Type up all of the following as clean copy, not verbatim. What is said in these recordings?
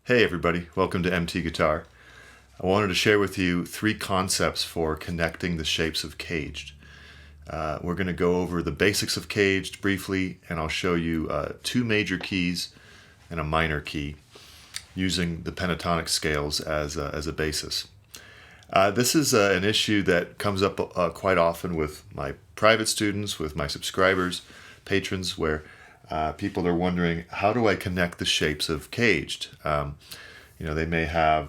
Hey everybody, welcome to MT Guitar. I wanted to share with you three concepts for connecting the shapes of CAGED. We're going to go over the basics of CAGED briefly, and I'll show you two major keys and a minor key using the Pentatonic Scales as a basis. This is an issue that comes up quite often with my private students, with my subscribers, patrons, where people are wondering, how do I connect the shapes of CAGED? They may have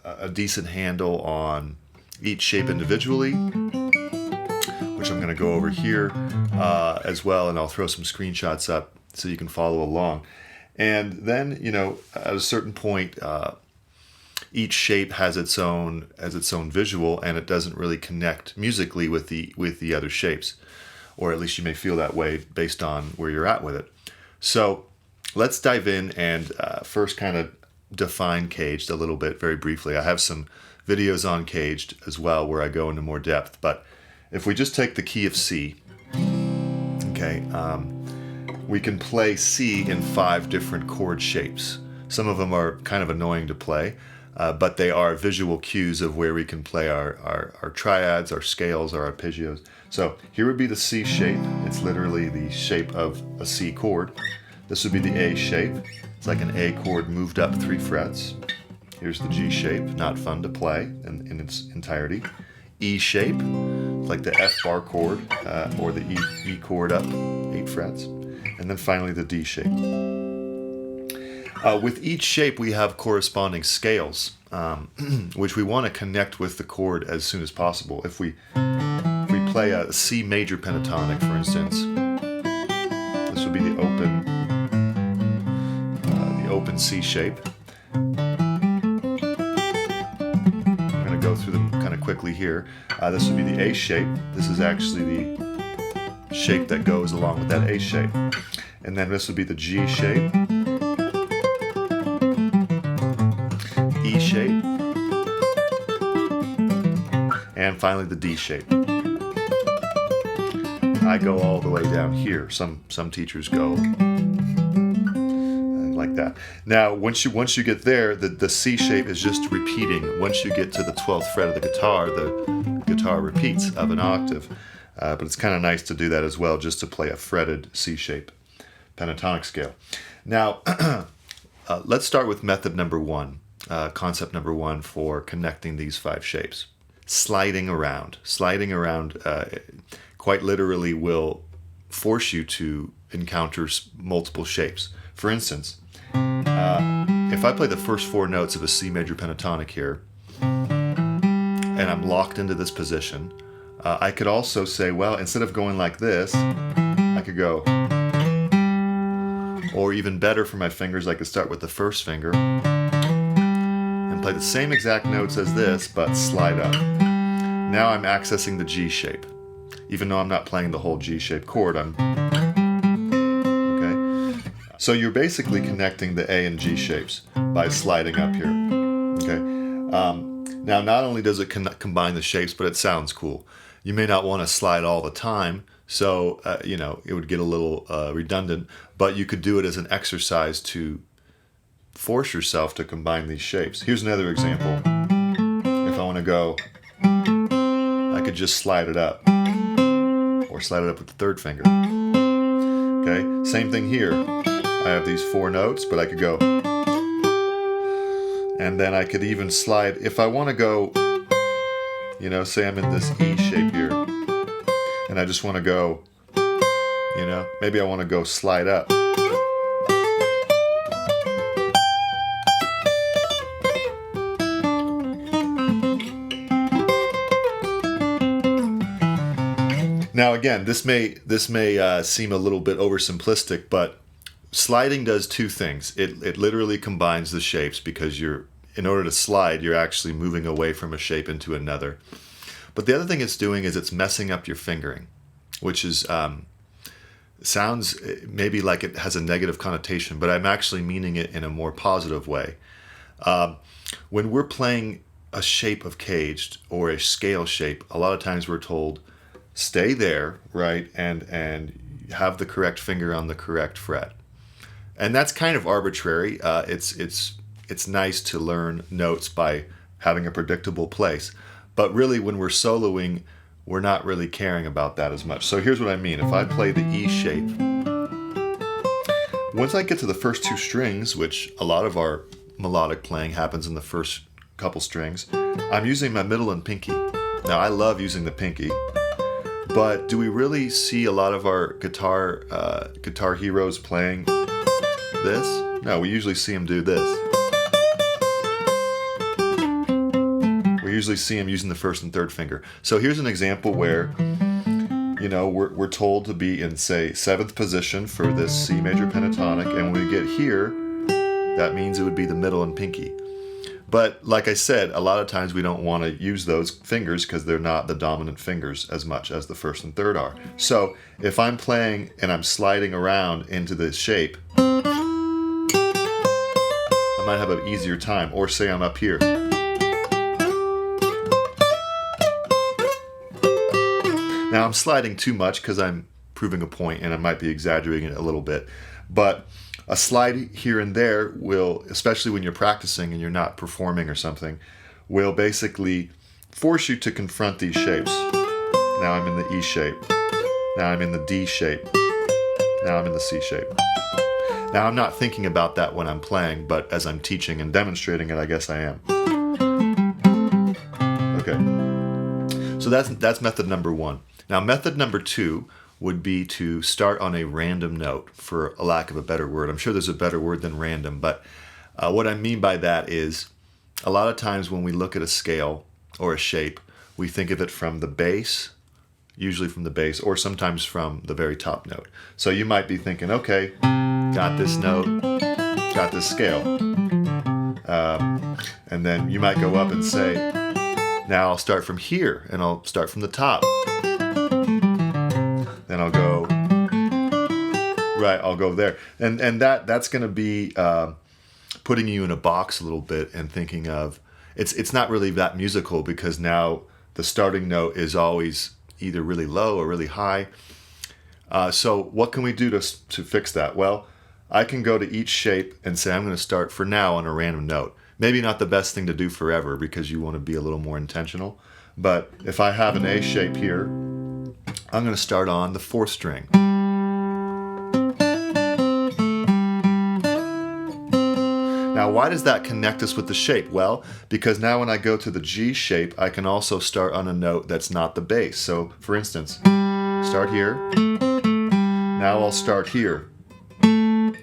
a decent handle on each shape individually, which I'm going to go over here as well, and I'll throw some screenshots up so you can follow along. And then, at a certain point, each shape has its own visual, and it doesn't really connect musically with the other shapes, or at least you may feel that way based on where you're at with it. So let's dive in and first kind of define CAGED a little bit very briefly. I have some videos on CAGED as well where I go into more depth, but if we just take the key of C, okay, we can play C in 5 different chord shapes. Some of them are kind of annoying to play, but they are visual cues of where we can play our triads, our scales, our arpeggios. So here would be the C shape. It's literally the shape of a C chord. This would be the A shape. It's like an A chord moved up 3 frets. Here's the G shape, not fun to play in its entirety. E shape, like the F bar chord, or the E chord up 8 frets. And then finally the D shape. With each shape we have corresponding scales, which we want to connect with the chord as soon as possible. If we play a C major pentatonic, for instance, this would be the open C shape. I'm going to go through them kind of quickly here. This would be the A shape. This is actually the shape that goes along with that A shape. And then this would be the G shape, E shape, and finally the D shape. I go all the way down here. Some teachers go like that. Now, once you get there, the C shape is just repeating. Once you get to the 12th fret of the guitar repeats of an octave. But it's kind of nice to do that as well, just to play a fretted C shape pentatonic scale. Now, let's start with method number 1, concept number 1 for connecting these 5 shapes. Sliding around. Sliding around quite literally will force you to encounter multiple shapes. For instance, if I play the first 4 notes of a C major pentatonic here, and I'm locked into this position, I could also say, well, instead of going like this, I could go, or even better for my fingers, I could start with the first finger and play the same exact notes as this, but slide up. Now I'm accessing the G shape. Even though I'm not playing the whole G-shaped chord, okay? So you're basically connecting the A and G shapes by sliding up here, okay? Now, not only does it combine the shapes, but it sounds cool. You may not want to slide all the time, so, it would get a little redundant, but you could do it as an exercise to force yourself to combine these shapes. Here's another example. If I want to go, I could just slide it up, or slide it up with the 3rd finger. Okay, same thing here. I have these 4 notes, but I could go, and then I could even slide, if I want to go, say I'm in this E shape here, and I just want to go, maybe I want to go slide up. Now again, this may seem a little bit oversimplistic, but sliding does 2 things. It literally combines the shapes, because in order to slide, you're actually moving away from a shape into another. But the other thing it's doing is it's messing up your fingering, which is sounds maybe like it has a negative connotation, but I'm actually meaning it in a more positive way. When we're playing a shape of CAGED or a scale shape, a lot of times we're told, stay there, right, and have the correct finger on the correct fret. And that's kind of arbitrary. It's it's nice to learn notes by having a predictable place. But really, when we're soloing, we're not really caring about that as much. So here's what I mean. If I play the E shape, once I get to the first two strings, which a lot of our melodic playing happens in the first couple strings, I'm using my middle and pinky. Now, I love using the pinky, but do we really see a lot of our guitar heroes playing this? No, we usually see them do this. We usually see them using the first and third finger. So here's an example where, you know, we're told to be in, say, 7th position for this C major pentatonic, and when we get here, that means it would be the middle and pinky. But like I said, a lot of times we don't want to use those fingers because they're not the dominant fingers as much as the first and third are. So if I'm playing and I'm sliding around into this shape, I might have an easier time. Or say I'm up here. Now I'm sliding too much because I'm proving a point and I might be exaggerating it a little bit. But a slide here and there will, especially when you're practicing and you're not performing or something, will basically force you to confront these shapes. Now I'm in the E shape. Now I'm in the D shape. Now I'm in the C shape. Now I'm not thinking about that when I'm playing, but as I'm teaching and demonstrating it, I guess I am. Okay. So that's method number one. Now method number two would be to start on a random note, for a lack of a better word. I'm sure there's a better word than random, but what I mean by that is a lot of times when we look at a scale or a shape, we think of it from the bass, usually from the bass, or sometimes from the very top note. So you might be thinking, okay, got this note, got this scale. And then you might go up and say, now I'll start from here, and I'll start from the top. Then I'll go, right, I'll go there. And that's going to be putting you in a box a little bit and thinking of, it's not really that musical because now the starting note is always either really low or really high. So what can we do to fix that? Well, I can go to each shape and say I'm going to start for now on a random note. Maybe not the best thing to do forever because you want to be a little more intentional. But if I have an A shape here, I'm going to start on the 4th string. Now, why does that connect us with the shape? Well, because now when I go to the G shape, I can also start on a note that's not the bass. So, for instance, start here. Now I'll start here.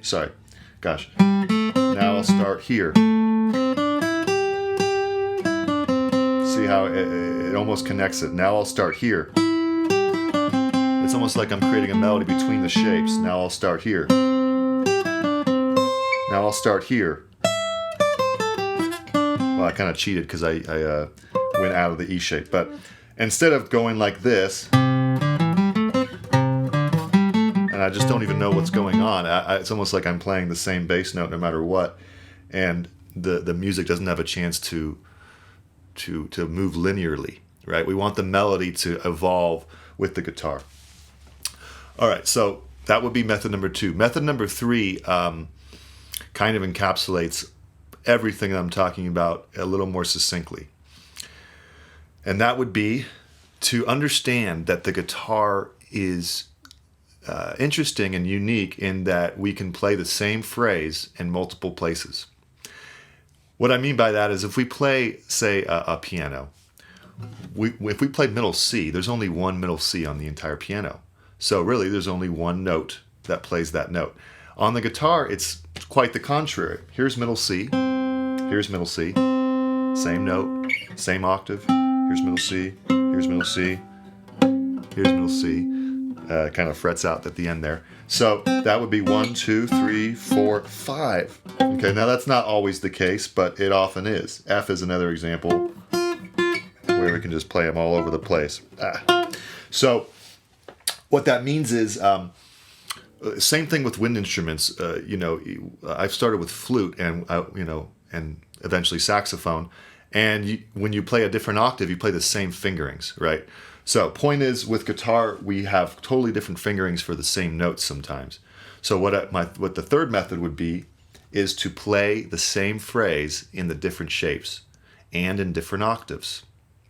Sorry. Gosh. Now I'll start here. See how it almost connects it. Now I'll start here. It's almost like I'm creating a melody between the shapes. Now I'll start here. Now I'll start here. Well, I kind of cheated because I went out of the E shape. But instead of going like this, and I just don't even know what's going on, it's almost like I'm playing the same bass note no matter what. And the music doesn't have a chance to move linearly, right? We want the melody to evolve with the guitar. All right, so that would be method number 2. Method number 3 kind of encapsulates everything I'm talking about a little more succinctly. And that would be to understand that the guitar is interesting and unique in that we can play the same phrase in multiple places. What I mean by that is if we play, say, a piano, if we play middle C, there's only one middle C on the entire piano. So really, there's only one note that plays that note. On the guitar, it's quite the contrary. Here's middle C. Here's middle C. Same note, same octave. Here's middle C. Here's middle C. Here's middle C. Kind of frets out at the end there. So that would be 1, 2, 3, 4, 5. Okay, now that's not always the case, but it often is. F is another example where we can just play them all over the place. So what that means is, same thing with wind instruments. I've started with flute and and eventually saxophone. And when you play a different octave, you play the same fingerings, right? So point is, with guitar, we have totally different fingerings for the same notes sometimes. So what the third method would be is to play the same phrase in the different shapes and in different octaves.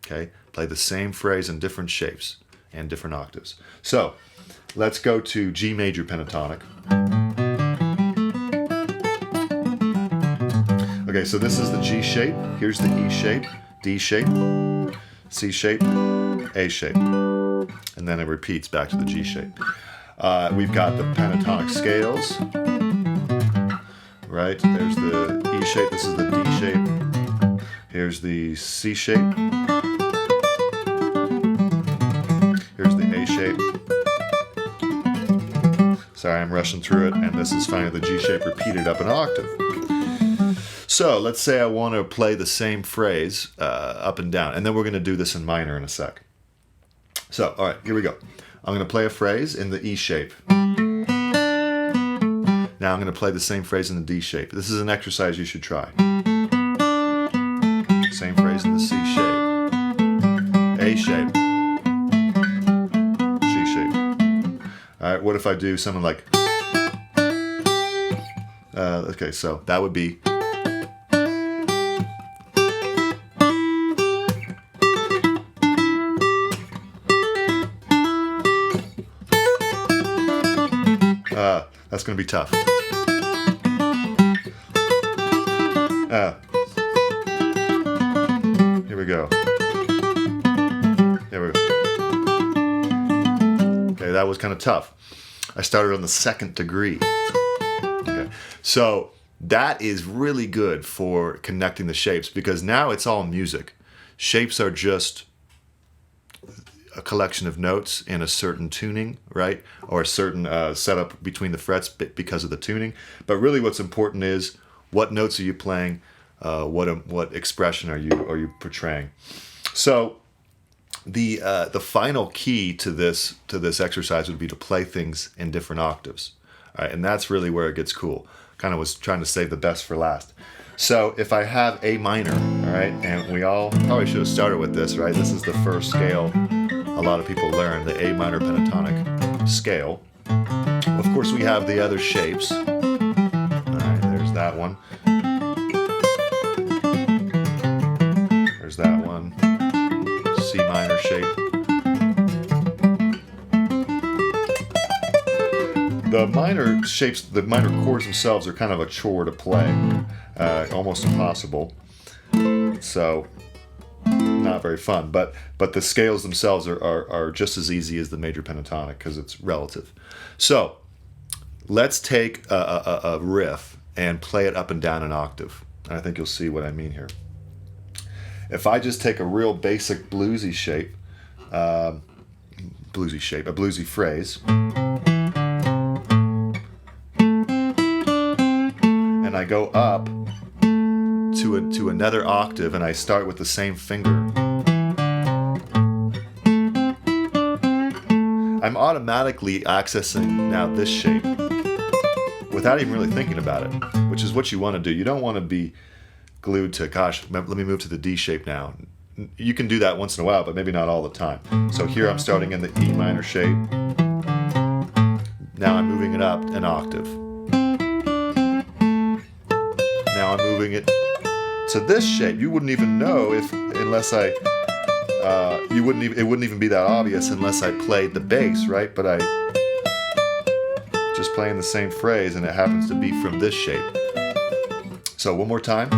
Okay? Play the same phrase in different shapes and different octaves. So, let's go to G major pentatonic. Okay, so this is the G shape. Here's the E shape, D shape, C shape, A shape. And then it repeats back to the G shape. We've got the pentatonic scales. Right, there's the E shape, this is the D shape. Here's the C shape. Here's the A shape. Sorry, I'm rushing through it. And this is finally the G shape repeated up an octave. So let's say I want to play the same phrase up and down. And then we're going to do this in minor in a sec. So, all right, here we go. I'm going to play a phrase in the E shape. Now I'm going to play the same phrase in the D shape. This is an exercise you should try. Same phrase in the C shape. A shape. G shape. All right, what if I do something like... okay, so that would be... that's going to be tough. Here we go. Here we go. Okay, that was kind of tough. I started on the second degree. Okay, so that is really good for connecting the shapes because now it's all music. Shapes are just a collection of notes in a certain tuning, right? Or a certain setup between the frets because of the tuning. But really what's important is what notes are you playing, what expression are you portraying. So the final key to this exercise would be to play things in different octaves. All right, and that's really where it gets cool. Kind of was trying to save the best for last. So if I have A minor, all right, and we all probably should have started with this, right? This is the first scale a lot of people learn, the A minor pentatonic scale. Of course, we have the other shapes. All right, there's that one. There's that one. C minor shape. The minor shapes, the minor chords themselves are kind of a chore to play. Almost impossible. So, not very fun. But the scales themselves are just as easy as the major pentatonic because it's relative. So, let's take a riff and play it up and down an octave. And I think you'll see what I mean here. If I just take a real basic bluesy shape, a bluesy phrase, and I go up to another octave and I start with the same finger, I'm automatically accessing now this shape without even really thinking about it, which is what you want to do. You don't want to be glued to, gosh, let me move to the D shape now. You can do that once in a while, but maybe not all the time. So here I'm starting in the E minor shape. Now I'm moving it up an octave. Now I'm moving it to this shape. You wouldn't even know it wouldn't even be that obvious unless I played the bass, right? But I just playing the same phrase and it happens to be from this shape. So one more time.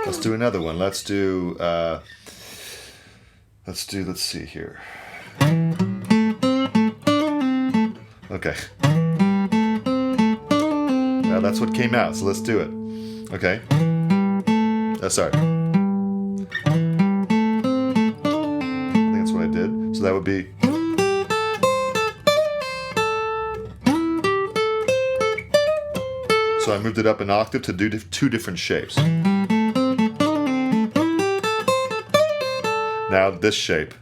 Let's do another one. Let's see here. Okay. Now that's what came out, so let's do it. Okay. Sorry. I think that's what I did. So that would be. So I moved it up an octave to do two different shapes. Now this shape.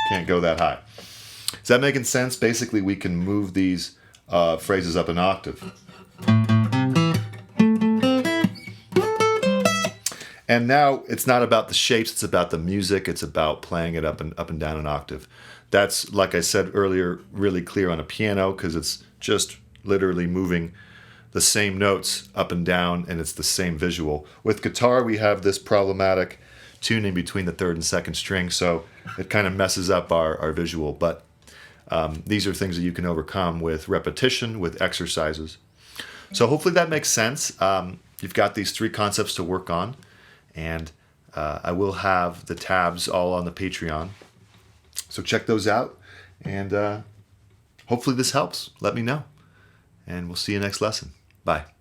Can't go that high. Is that making sense? Basically, we can move these phrases up an octave. And now it's not about the shapes, it's about the music, it's about playing it up and down an octave. That's, like I said earlier, really clear on a piano because it's just literally moving the same notes up and down, and it's the same visual. With guitar, we have this problematic tuning between the third and second string, so it kind of messes up our visual. But these are things that you can overcome with repetition, with exercises. So hopefully that makes sense. You've got these three concepts to work on, and I will have the tabs all on the Patreon. So check those out, and hopefully this helps. Let me know, and we'll see you next lesson. Bye.